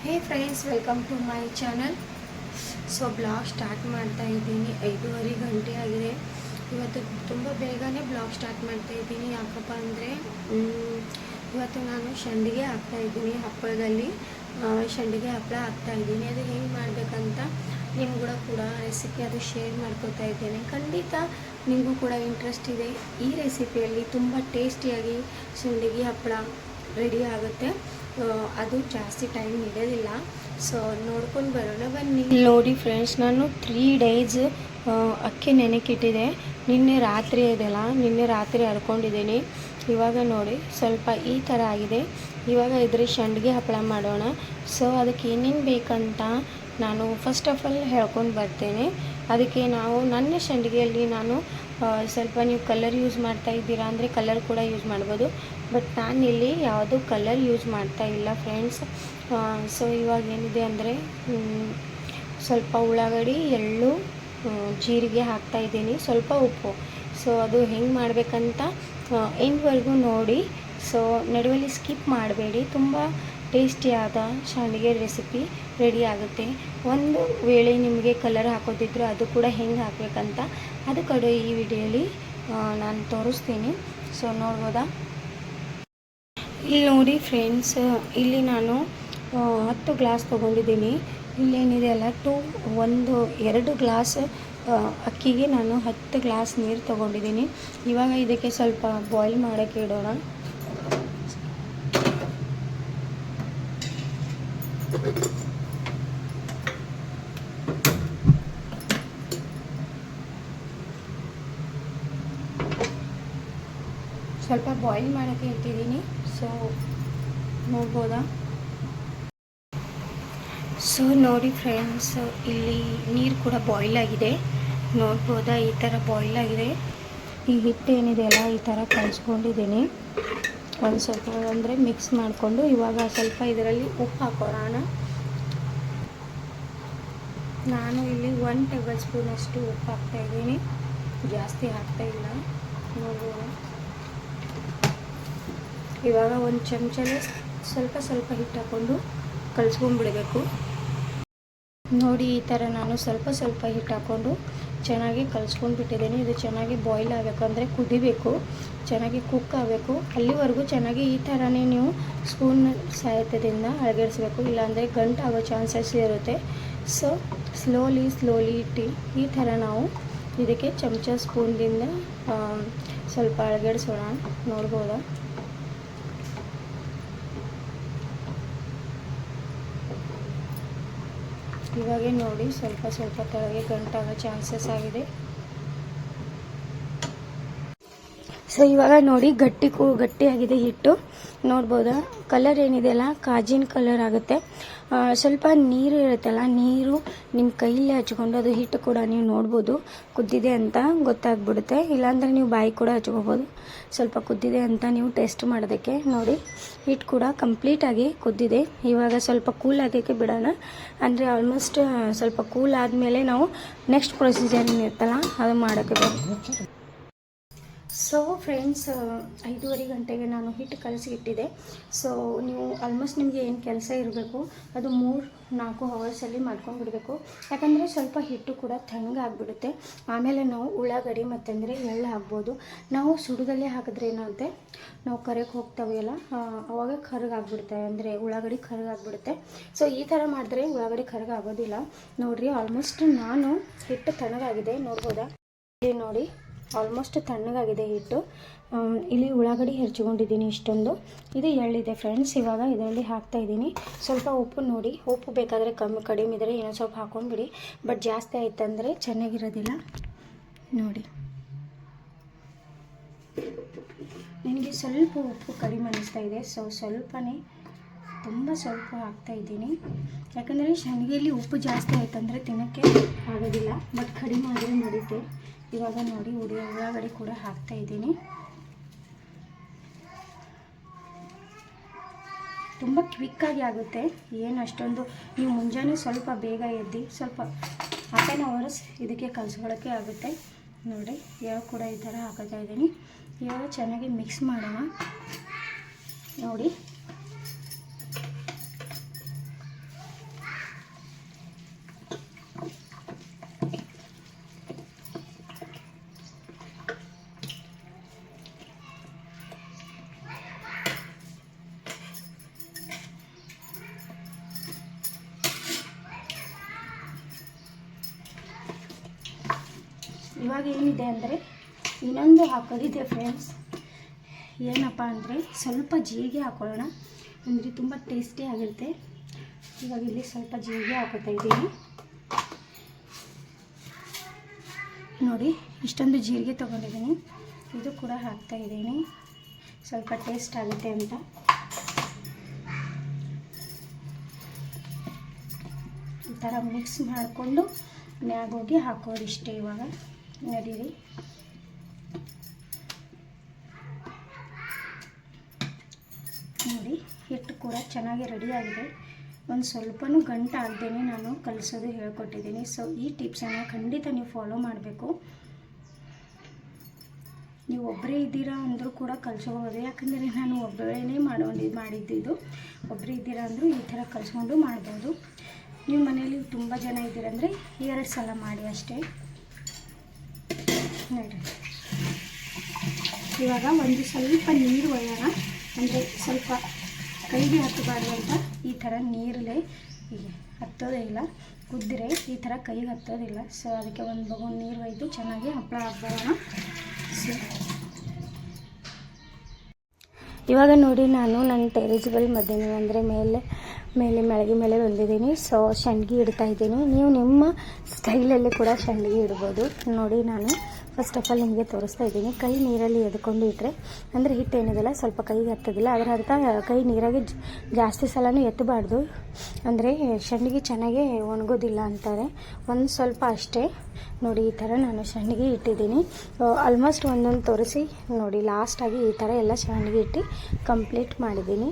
Hey friends, welcome to my channel. So blog start ಮಾಡ್ತಾ ಇದ್ದೀನಿ. 5:30 ಗಂಟೆ ಆಗಿದೆ. ಇವತ್ತು ತುಂಬ ಬೇಗನೆ ಬ್ಲಾಗ್ ಸ್ಟಾರ್ಟ್ ಮಾಡ್ತಾ ಇದ್ದೀನಿ. ಯಾಕಪ್ಪ ಅಂದರೆ ಇವತ್ತು ನಾನು ಸಂಡಿಗೆ ಹಾಕ್ತಾಯಿದ್ದೀನಿ. ಹಪ್ಪಳದಲ್ಲಿ ಸಂಡಿಗೆ ಹಪ್ಪಳ ಹಾಕ್ತಾಯಿದ್ದೀನಿ. ಅದು ಹೆಂಗೆ ಮಾಡಬೇಕಂತ ನಿಮ್ಗೂ ಕೂಡ ರೆಸಿಪಿ ಅದು ಶೇರ್ ಮಾಡ್ಕೋತಾ ಇದ್ದೇನೆ. ಖಂಡಿತ ನಿಮಗೂ ಕೂಡ ಇಂಟ್ರೆಸ್ಟ್ ಇದೆ. ಈ ರೆಸಿಪಿಯಲ್ಲಿ ತುಂಬ ಟೇಸ್ಟಿಯಾಗಿ ಸಂಡಿಗೆ ಹಪ್ಪಳ ರೆಡಿ ಆಗುತ್ತೆ. ಅದು ಜಾಸ್ತಿ ಟೈಮ್ ಇರೋದಿಲ್ಲ. ಸೊ ನೋಡ್ಕೊಂಡು ಬರೋಣ ಬನ್ನಿ. ನೋಡಿ ಫ್ರೆಂಡ್ಸ್, ನಾನು 3 ಡೇಸ್ ಅಕ್ಕಿ ನೆನೆಕಿಟ್ಟಿದೆ. ನಿನ್ನೆ ರಾತ್ರಿ ಇದೆಲ್ಲ, ನಿನ್ನೆ ರಾತ್ರಿ ಹರ್ಕೊಂಡಿದ್ದೀನಿ. ಇವಾಗ ನೋಡಿ ಸ್ವಲ್ಪ ಈ ಥರ ಆಗಿದೆ. ಇವಾಗ ಇದ್ರ ಸಂಡಿಗೆ ಹಪ್ಪಳ ಮಾಡೋಣ. ಸೊ ಅದಕ್ಕೆ ಏನೇನು ಬೇಕಂತ ನಾನು ಫಸ್ಟ್ ಆಫ್ ಆಲ್ ಹೇಳ್ಕೊಂಡು ಬರ್ತೇನೆ. ಅದಕ್ಕೆ ನನ್ನ ಸಂಡಿಗೆಯಲ್ಲಿ ನಾನು ಸ್ವಲ್ಪ ನೀವು ಕಲರ್ ಯೂಸ್ ಮಾಡ್ತಾ ಇದ್ದೀರಾ ಅಂದರೆ ಕಲರ್ ಕೂಡ ಯೂಸ್ ಮಾಡ್ಬೋದು. ಬಟ್ ನಾನಿಲ್ಲಿ ಯಾವುದೂ ಕಲರ್ ಯೂಸ್ ಮಾಡ್ತಾ ಇಲ್ಲ ಫ್ರೆಂಡ್ಸ್. ಸೊ ಇವಾಗ ಏನಿದೆ ಅಂದರೆ ಸ್ವಲ್ಪ ಉಳ್ಳಾಗಡ್ಡಿ, ಎಳ್ಳು, ಜೀರಿಗೆ ಹಾಕ್ತಾಯಿದ್ದೀನಿ, ಸ್ವಲ್ಪ ಉಪ್ಪು. ಸೊ ಅದು ಹೆಂಗೆ ಮಾಡಬೇಕಂತ ಎಂಡ್ವರೆಗೂ ನೋಡಿ. ಸೊ ನಡುವಲ್ಲಿ ಸ್ಕಿಪ್ ಮಾಡಬೇಡಿ. ತುಂಬ ಟೇಸ್ಟಿಯಾದ ಸಂಡಿಗೆ ರೆಸಿಪಿ ರೆಡಿ ಆಗುತ್ತೆ. ಒಂದು ವೇಳೆ ನಿಮಗೆ ಕಲರ್ ಹಾಕೋದಿದ್ರು ಅದು ಕೂಡ ಹೆಂಗೆ ಹಾಕಬೇಕಂತ ಅದು ಕೂಡ ಈ ವಿಡಿಯೋಲಿ ನಾನು ತೋರಿಸ್ತೀನಿ. ಸೊ ನೋಡ್ಬೋದಾ? ಇಲ್ಲಿ ನೋಡಿ ಫ್ರೆಂಡ್ಸ್, ಇಲ್ಲಿ ನಾನು 10 ಗ್ಲಾಸ್ ತೊಗೊಂಡಿದ್ದೀನಿ. ಇಲ್ಲೇನಿದೆ ಅಲ್ಲ 2 ಗ್ಲಾಸ್ ಅಕ್ಕಿಗೆ ನಾನು 10 ಗ್ಲಾಸ್ ನೀರು ತೊಗೊಂಡಿದ್ದೀನಿ. ಇವಾಗ ಇದಕ್ಕೆ ಸ್ವಲ್ಪ ಬಾಯ್ಲ್ ಮಾಡೋಕ್ಕೆ ಇಡೋಣ. ಸ್ವಲ್ಪ ಬಾಯ್ಲ್ ಮಾಡೋಕ್ಕೆ ಇಟ್ಟಿದ್ದೀನಿ. ಸೊ ನೋಡ್ಬೋದಾ? ಸೊ ನೋಡಿ ಫ್ರೆಂಡ್ಸ್, ಇಲ್ಲಿ ನೀರು ಕೂಡ ಬಾಯ್ಲ್ ಆಗಿದೆ. ನೋಡ್ಬೋದಾ? ಈ ಥರ ಬಾಯ್ಲ್ ಆಗಿದೆ. ಈ ಹಿಟ್ಟು ಏನಿದೆ ಅಲ್ಲ ಈ ಥರ ಕಲಿಸ್ಕೊಂಡಿದ್ದೀನಿ. ಒಂದು ಸ್ವಲ್ಪ ಅಂದರೆ ಮಿಕ್ಸ್ ಮಾಡಿಕೊಂಡು ಇವಾಗ ಸ್ವಲ್ಪ ಇದರಲ್ಲಿ ಉಪ್ಪು ಹಾಕೋಣ. ನಾನು ಇಲ್ಲಿ 1 ಟೇಬಲ್ ಸ್ಪೂನಷ್ಟು ಉಪ್ಪು ಹಾಕ್ತಾಯಿದ್ದೀನಿ, ಜಾಸ್ತಿ ಹಾಕ್ತಾಯಿಲ್ಲ. ನೋಡ್ಬೋದು. ಇವಾಗ ಒಂದು ಚಮಚಲ್ಲಿ ಸ್ವಲ್ಪ ಹಿಟ್ಟು ಹಾಕ್ಕೊಂಡು ಕಲಿಸ್ಕೊಂಡ್ಬಿಡಬೇಕು. ನೋಡಿ ಈ ಥರ ನಾನು ಸ್ವಲ್ಪ ಹಿಟ್ಟು ಹಾಕ್ಕೊಂಡು ಚೆನ್ನಾಗಿ ಕಲಿಸ್ಕೊಂಡ್ಬಿಟ್ಟಿದ್ದೀನಿ. ಇದು ಚೆನ್ನಾಗಿ ಬಾಯ್ಲ್ ಆಗಬೇಕು, ಅಂದರೆ ಕುದಿಬೇಕು, ಚೆನ್ನಾಗಿ ಕುಕ್ ಆಗಬೇಕು. ಅಲ್ಲಿವರೆಗೂ ಚೆನ್ನಾಗಿ ಈ ಥರನೇ ನೀವು ಸ್ಪೂನ್ ಸಹಾಯದಿಂದ ಅಳಗಡಿಸ್ಬೇಕು, ಇಲ್ಲಾಂದರೆ ಗಂಟು ಆಗೋ ಚಾನ್ಸಸ್ ಇರುತ್ತೆ. ಸೊ ಸ್ಲೋಲಿ ಇಟ್ಟು ಈ ಥರ ನಾವು ಇದಕ್ಕೆ ಚಮಚ ಸ್ಪೂನ್ದಿಂದ ಸ್ವಲ್ಪ ಅಳಗಡಿಸೋಣ. ನೋಡ್ಬೋದಾ? ಇವಾಗೇ ನೋಡಿ ಸ್ವಲ್ಪ ಕೆಳಗೆ ಗಂಟಾಗೋ ಚಾನ್ಸಸ್ ಆಗಿದೆ. ಸೊ ಇವಾಗ ನೋಡಿ ಗಟ್ಟಿಯಾಗಿದೆ ಹಿಟ್ಟು. ನೋಡ್ಬೋದಾ? ಕಲರ್ ಏನಿದೆಯಲ್ಲ ಕಾಜಿನ ಕಲರ್ ಆಗುತ್ತೆ. ಸ್ವಲ್ಪ ನೀರು ಇರುತ್ತಲ್ಲ, ನೀರು ನಿಮ್ಮ ಕೈಯಲ್ಲಿ ಹಚ್ಕೊಂಡು ಅದು ಹಿಟ್ಟು ಕೂಡ ನೀವು ನೋಡ್ಬೋದು ಕುದ್ದಿದೆ ಅಂತ ಗೊತ್ತಾಗ್ಬಿಡುತ್ತೆ. ಇಲ್ಲಾಂದರೆ ನೀವು ಬಾಯಿ ಕೂಡ ಹಚ್ಕೋಬೋದು. ಸ್ವಲ್ಪ ಕುದ್ದಿದೆ ಅಂತ ನೀವು ಟೆಸ್ಟ್ ಮಾಡೋದಕ್ಕೆ. ನೋಡಿ ಹಿಟ್ಟು ಕೂಡ ಕಂಪ್ಲೀಟಾಗಿ ಕುದ್ದಿದೆ. ಇವಾಗ ಸ್ವಲ್ಪ ಕೂಲ್ ಆಗೋಕ್ಕೆ ಬಿಡೋಣ. ಅಂದರೆ ಆಲ್ಮೋಸ್ಟ್ ಸ್ವಲ್ಪ ಕೂಲ್ ಆದಮೇಲೆ ನಾವು ನೆಕ್ಸ್ಟ್ ಪ್ರೊಸೀಜರ್ ಏನಿರುತ್ತಲ್ಲ ಅದು ಮಾಡೋಕ್ಕೆ ಬರುತ್ತೆ. ಸೊ ಫ್ರೆಂಡ್ಸ್, 5:30 ಗಂಟೆಗೆ ನಾನು ಹಿಟ್ಟು ಕಲಸಿ ಇಟ್ಟಿದ್ದೆ. ಸೊ ನೀವು ಆಲ್ಮೋಸ್ಟ್ ನಿಮಗೆ ಏನು ಕೆಲಸ ಇರಬೇಕು ಅದು 3-4 ಅವರ್ಸಲ್ಲಿ ಮಾಡ್ಕೊಂಡ್ಬಿಡಬೇಕು. ಯಾಕಂದರೆ ಸ್ವಲ್ಪ ಹಿಟ್ಟು ಕೂಡ ತಣ್ಣಗಾಗ್ಬಿಡುತ್ತೆ. ಆಮೇಲೆ ನಾವು ಉಳ್ಳಾಗಡ್ಡಿ ಮತ್ತಂದರೆ ಎಳ್ಳು ಹಾಕ್ಬೋದು. ನಾವು ಸುಡುದಲ್ಲೇ ಹಾಕಿದ್ರೆ ಏನಾಗುತ್ತೆ, ನಾವು ಕರೆಗೆ ಹೋಗ್ತಾವೆಲ್ಲ ಅವಾಗ ಕರಗಾಗ್ಬಿಡುತ್ತೆ, ಅಂದರೆ ಉಳ್ಳಾಗಡ್ಡಿ ಕರಗಾಗ್ಬಿಡುತ್ತೆ. ಸೊ ಈ ಥರ ಮಾಡಿದ್ರೆ ಉಳ್ಳಾಗಡ್ಡಿ ಕರಗಾಗೋದಿಲ್ಲ. ನೋಡಿರಿ, ಆಲ್ಮೋಸ್ಟ್ ನಾನು ಹಿಟ್ಟು ತಣ್ಣಗಾಗಿದೆ. ನೋಡ್ಬೋದಾ? ಇಲ್ಲಿ ನೋಡಿ, ಆಲ್ಮೋಸ್ಟ್ ತಣ್ಣಗಾಗಿದೆ ಹಿಟ್ಟು. ಇಲ್ಲಿ ಉಳ್ಳಾಗಡ್ಡಿ ಹೆರ್ಚ್ಕೊಂಡಿದ್ದೀನಿ ಇಷ್ಟೊಂದು. ಇದು ಎಳ್ಳಿದೆ ಫ್ರೆಂಡ್ಸ್. ಇವಾಗ ಇದರಲ್ಲಿ ಹಾಕ್ತಾಯಿದ್ದೀನಿ ಸ್ವಲ್ಪ ಉಪ್ಪು. ನೋಡಿ, ಉಪ್ಪು ಬೇಕಾದರೆ ಕಡಿಮೆ ಇದ್ದರೆ ಏನೋ ಸ್ವಲ್ಪ ಹಾಕ್ಕೊಂಡ್ಬಿಡಿ. ಬಟ್ ಜಾಸ್ತಿ ಆಯ್ತಂದರೆ ಚೆನ್ನಾಗಿರೋದಿಲ್ಲ. ನೋಡಿ, ನನಗೆ ಸ್ವಲ್ಪ ಉಪ್ಪು ಕಡಿಮೆ ಅನ್ನಿಸ್ತಾ ಇದೆ. ಸೊ ಸ್ವಲ್ಪನೇ, ತುಂಬ ಸ್ವಲ್ಪ ಹಾಕ್ತಾಯಿದ್ದೀನಿ. ಯಾಕಂದರೆ ಸಂಡಿಗೆಯಲ್ಲಿ ಉಪ್ಪು ಜಾಸ್ತಿ ಆಯ್ತಂದರೆ ತಿನ್ನೋಕ್ಕೆ ಆಗೋದಿಲ್ಲ. ಬಟ್ ಕಡಿಮೆ ಆದರೆ ನಡೀತೆ. ಇವಾಗ ನೋಡಿ ಉಳ್ಳಾಗಡ್ಡಿ ಕೂಡ ಹಾಕ್ತಾಯಿದ್ದೀನಿ. ತುಂಬ ಕ್ವಿಕ್ಕಾಗಿ ಆಗುತ್ತೆ. ಏನು ಅಷ್ಟೊಂದು ನೀವು ಮುಂಜಾನೆ ಸ್ವಲ್ಪ ಬೇಗ ಎದ್ದು ಸ್ವಲ್ಪ 1/2 ಅವರ್ಸ್ ಇದಕ್ಕೆ ಕಲಿಸ್ಕೊಳ್ಳೋಕ್ಕೆ ಆಗುತ್ತೆ. ನೋಡಿ, ಇವಾಗ ಕೂಡ ಈ ಥರ ಹಾಕೋತಾ ಇದ್ದೀನಿ. ಇವಾಗ ಚೆನ್ನಾಗಿ ಮಿಕ್ಸ್ ಮಾಡೋಣ. ನೋಡಿ ಇವಾಗ ಏನಿದೆ ಅಂದರೆ ಇನ್ನೊಂದು ಹಾಕೋದಿದೆ ಫ್ರೆಂಡ್ಸ್. ಏನಪ್ಪ ಅಂದರೆ ಸ್ವಲ್ಪ ಜೀರಿಗೆ ಹಾಕೊಳ್ಳೋಣ, ಅಂದರೆ ತುಂಬ ಟೇಸ್ಟಿ ಆಗಿರುತ್ತೆ. ಇವಾಗ ಇಲ್ಲಿ ಸ್ವಲ್ಪ ಜೀರಿಗೆ ಹಾಕೋತಾ ಇದ್ದೀನಿ ನೋಡಿ. ಇಷ್ಟೊಂದು ಜೀರಿಗೆ ತೊಗೊಂಡಿದ್ದೀನಿ, ಇದು ಕೂಡ ಹಾಕ್ತಾಯಿದ್ದೀನಿ ಸ್ವಲ್ಪ ಟೇಸ್ಟ್ ಆಗುತ್ತೆ ಅಂತ. ಈ ಥರ ಮಿಕ್ಸ್ ಮಾಡಿಕೊಂಡು ಮ್ಯಾಗೋಗಿ ಹಾಕೋದಿಷ್ಟೇ. ಇವಾಗ ನಡೀರಿ. ನೋಡಿ ಹಿಟ್ಟು ಕೂಡ ಚೆನ್ನಾಗಿ ರೆಡಿಯಾಗಿದೆ. ಒಂದು ಸ್ವಲ್ಪನೂ ಗಂಟು ಆಗದೇನೆ ನಾನು ಕಲಿಸೋದು ಹೇಳ್ಕೊಟ್ಟಿದ್ದೀನಿ. ಸೊ ಈ ಟಿಪ್ಸನ್ನು ಖಂಡಿತ ನೀವು ಫಾಲೋ ಮಾಡಬೇಕು. ನೀವು ಒಬ್ಬರೇ ಇದ್ದೀರಾ ಅಂದರೂ ಕೂಡ ಕಲಿಸ್ಕೋಬೋದು, ಯಾಕಂದರೆ ನಾನು ಒಬ್ಬರೇ ಮಾಡಿದ್ದು. ಒಬ್ಬರೇ ಇದ್ದೀರಾ ಅಂದರೂ ಈ ಥರ ಕಲಿಸ್ಕೊಂಡು ಮಾಡ್ಬೋದು. ನೀವು ಮನೇಲಿ ತುಂಬ ಜನ ಇದ್ದೀರಂದರೆ 2 ಸಲ ಮಾಡಿ ಅಷ್ಟೇ. ನೋಡಿ ಇವಾಗ ಒಂದು ಸ್ವಲ್ಪ ನೀರು ಒಯ್ಯೋಣ, ಅಂದರೆ ಸ್ವಲ್ಪ ಕೈಗೆ ಹತ್ತಬಾರ್ದು ಅಂತ. ಈ ಥರ ನೀರಲ್ಲೇ ಹೀಗೆ ಹತ್ತೋದೇ ಇಲ್ಲ, ಕುದ್ದರೆ ಈ ಥರ ಕೈಗೆ ಹತ್ತೋದಿಲ್ಲ. ಸೊ ಅದಕ್ಕೆ ಒಂದು ಬಗೊಂಡು ನೀರು ಒಯ್ದು ಚೆನ್ನಾಗಿ ಹಪ್ಪಳ ಹಾಕ್ಬರೋಣ. ಸೊ ಇವಾಗ ನೋಡಿ ನಾನು ನನ್ನ ಟೆರೇಸ್ಬಲ್ ಮಧ್ಯೆ ಅಂದರೆ ಮೆಳಗೆ ಮೇಲೆ ಬಂದಿದ್ದೀನಿ. ಸೊ ಸಂಡ್ಗೆ ಇಡ್ತಾ ಇದ್ದೀನಿ. ನೀವು ನಿಮ್ಮ ಸ್ಟೈಲಲ್ಲಿ ಕೂಡ ಸಂಡ್ಗೆ ಇಡ್ಬೋದು. ನೋಡಿ ನಾನು ಫಸ್ಟ್ ಆಫ್ ಆಲ್ ನಿಮಗೆ ತೋರಿಸ್ತಾ ಇದ್ದೀನಿ. ಕೈ ನೀರಲ್ಲಿ ಎದ್ಕೊಂಡು ಇಟ್ಟರೆ ಅಂದರೆ ಹಿಟ್ಟು ಏನಿದೆಲ್ಲ ಸ್ವಲ್ಪ ಕೈಗೆ ಹತ್ತೋದಿಲ್ಲ. ಅದರ ಅರ್ಥ ಕೈ ನೀರಾಗಿ ಜಾಸ್ತಿ ಸಲನೂ ಎತ್ತಬಾರ್ದು, ಅಂದರೆ ಸಂಡ್ಗೆ ಚೆನ್ನಾಗಿ ಒಣಗೋದಿಲ್ಲ ಅಂತಾರೆ. ಒಂದು ಸ್ವಲ್ಪ ಅಷ್ಟೇ. ನೋಡಿ ಈ ಥರ ನಾನು ಸಂಡ್ಗೆ ಇಟ್ಟಿದ್ದೀನಿ. ಆಲ್ಮೋಸ್ಟ್ ಒಂದೊಂದು ತೋರಿಸಿ ನೋಡಿ. ಲಾಸ್ಟಾಗಿ ಈ ಥರ ಎಲ್ಲ ಸಂಡ್ಗೆ ಇಟ್ಟು ಕಂಪ್ಲೀಟ್ ಮಾಡಿದ್ದೀನಿ.